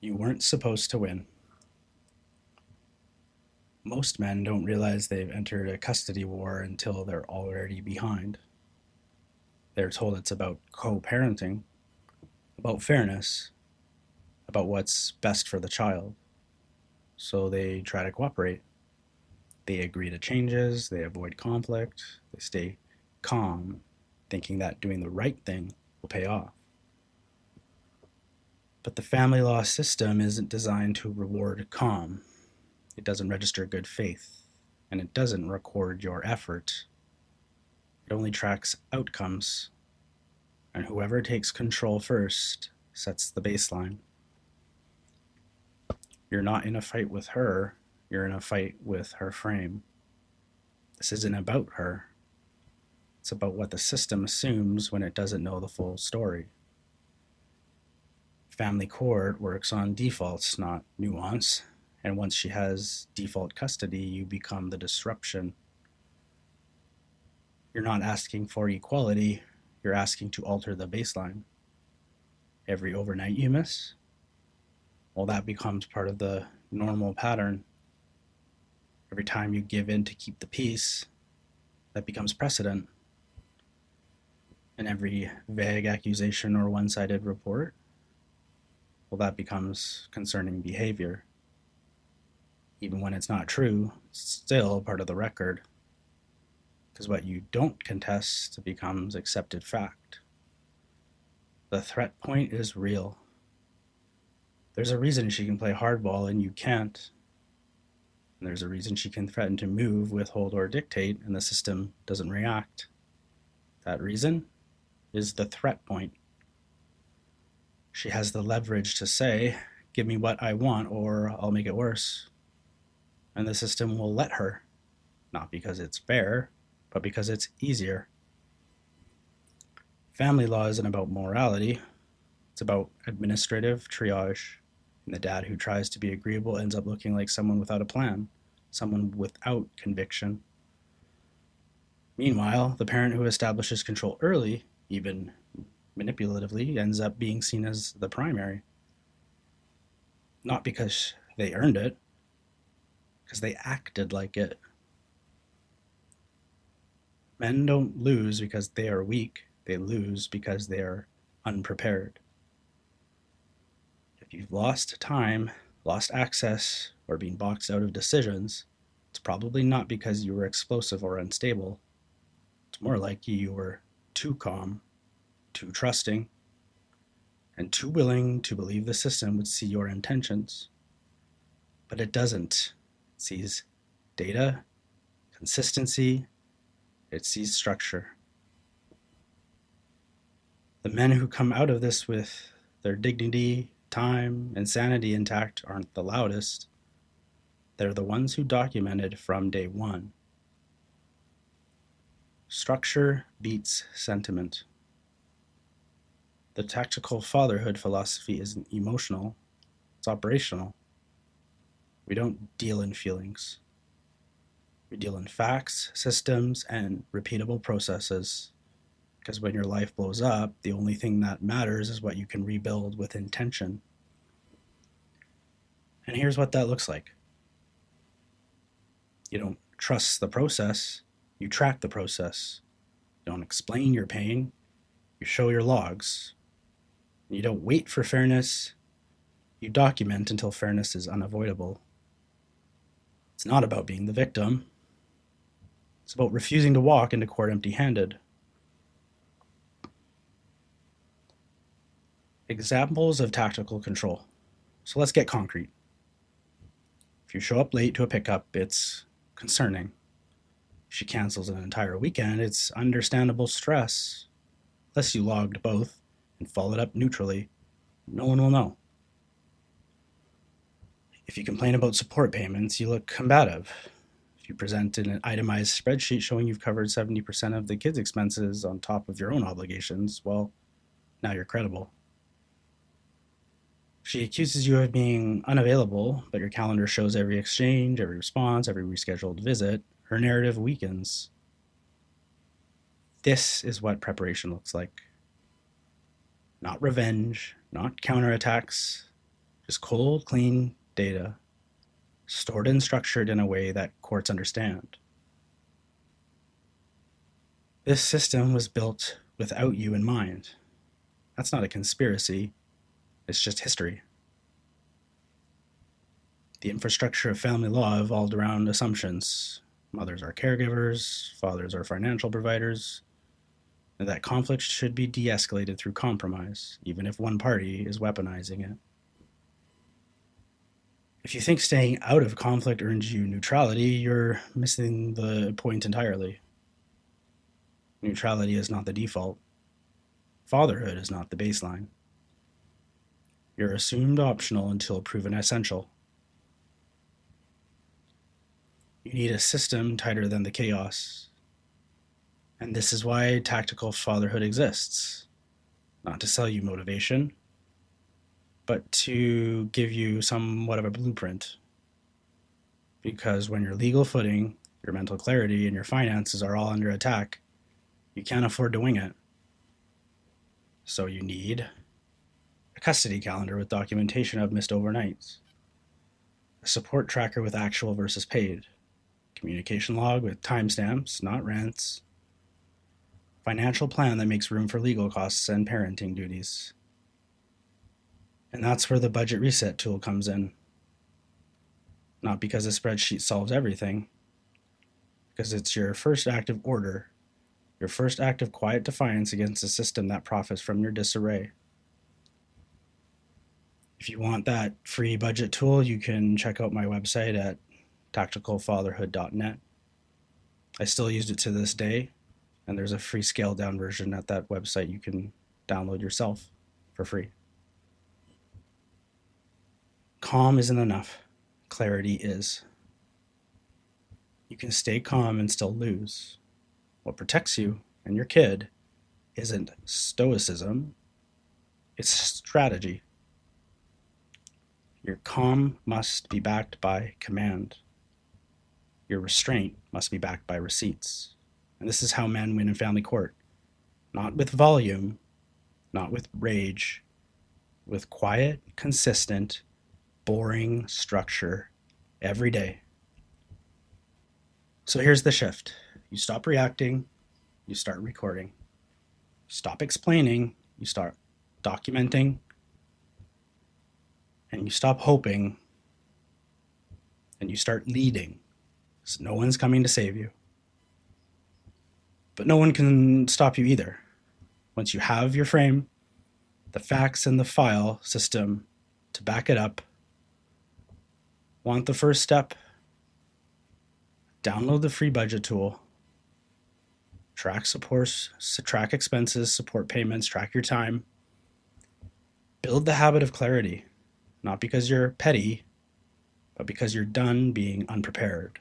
You weren't supposed to win. Most men don't realize they've entered a custody war until they're already behind. They're told it's about co parenting, about fairness, about what's best for the child. So they try to cooperate. They agree to changes, they avoid conflict, they stay calm, thinking that doing the right thing will pay off. But the family law system isn't designed to reward calm. It doesn't register good faith, and it doesn't record your effort. It only tracks outcomes, and whoever takes control first sets the baseline. You're not in a fight with her, you're in a fight with her frame. This isn't about her. It's about what the system assumes when it doesn't know the full story. Family court works on defaults, not nuance. And once she has default custody, you become the disruption. You're not asking for equality, you're asking to alter the baseline. Every overnight you miss, well, that becomes part of the normal pattern. Every time you give in to keep the peace, that becomes precedent. And every vague accusation or one sided report, well, that becomes concerning behavior. Even when it's not true, it's still part of the record. Because what you don't contest becomes accepted fact. The threat point is real. There's a reason she can play hardball and you can't. And there's a reason she can threaten to move, withhold, or dictate, and the system doesn't react. That reason is the threat point. She has the leverage to say, give me what I want or I'll make it worse. And the system will let her, not because it's fair, but because it's easier. Family law isn't about morality, it's about administrative triage. And the dad who tries to be agreeable ends up looking like someone without a plan, someone without conviction. Meanwhile, the parent who establishes control early, even manipulatively, ends up being seen as the primary. Not because they earned it, because they acted like it. Men don't lose because they are weak, they lose because they are unprepared. If you've lost time, lost access, or been boxed out of decisions, it's probably not because you were explosive or unstable. It's more like you were too calm, too trusting, and too willing to believe the system would see your intentions. But it doesn't. It sees data, consistency, it sees structure. The men who come out of this with their dignity, time, and sanity intact aren't the loudest. They're the ones who documented from day one. Structure beats sentiment. The tactical fatherhood philosophy isn't emotional, it's operational. We don't deal in feelings. We deal in facts, systems, and repeatable processes. Because when your life blows up, the only thing that matters is what you can rebuild with intention. And here's what that looks like. You don't trust the process, you track the process. You don't explain your pain, you show your logs. You don't wait for fairness, you document until fairness is unavoidable. It's not about being the victim, it's about refusing to walk into court empty handed. Examples of tactical control. So let's get concrete. If you show up late to a pickup, it's concerning. If she cancels an entire weekend, it's understandable stress. Unless you logged both and followed up neutrally, no one will know. If you complain about support payments, you look combative. If you present an itemized spreadsheet showing you've covered 70% of the kids' expenses on top of your own obligations, well, now you're credible. If she accuses you of being unavailable, but your calendar shows every exchange, every response, every rescheduled visit, her narrative weakens. This is what preparation looks like. Not revenge, not counterattacks, Just cold, clean data, stored and structured in a way that courts understand. This system was built without you in mind. That's not a conspiracy, it's just history. The infrastructure of family law evolved around assumptions. Mothers are caregivers, fathers are financial providers, and that conflict should be de escalated through compromise, even if one party is weaponizing it. If you think staying out of conflict earns you neutrality, you're missing the point entirely. Neutrality is not the default. Fatherhood is not the baseline. You're assumed optional until proven essential. You need a system tighter than the chaos. And this is why tactical fatherhood exists. Not to sell you motivation, but to give you somewhat of a blueprint. Because when your legal footing, your mental clarity, and your finances are all under attack, you can't afford to wing it. So you need a custody calendar with documentation of missed overnights, a support tracker with actual versus paid, communication log with timestamps, not rents, financial plan that makes room for legal costs and parenting duties. And that's where the budget reset tool comes in. Not because a spreadsheet solves everything, because it's your first act of order, your first act of quiet defiance against a system that profits from your disarray. If you want that free budget tool, you can check out my website at tacticalfatherhood.net. I still use it to this day, and there's a free scaled down version at that website you can download yourself for free. Calm isn't enough. Clarity is. You can stay calm and still lose. What protects you and your kid isn't stoicism, it's strategy. Your calm must be backed by command. Your restraint must be backed by receipts. And this is how men win in family court. Not with volume, not with rage, with quiet, consistent, boring structure every day. So here's the shift. You stop reacting, you start recording. Stop explaining, you start documenting, and you stop hoping, and you start leading. So no one's coming to save you. But no one can stop you either. Once you have your frame, the facts, and the file system to back it up, want the first step? Download the free budget tool. Track supports, track expenses, support payments, track your time. Build the habit of clarity, not because you're petty, but because you're done being unprepared.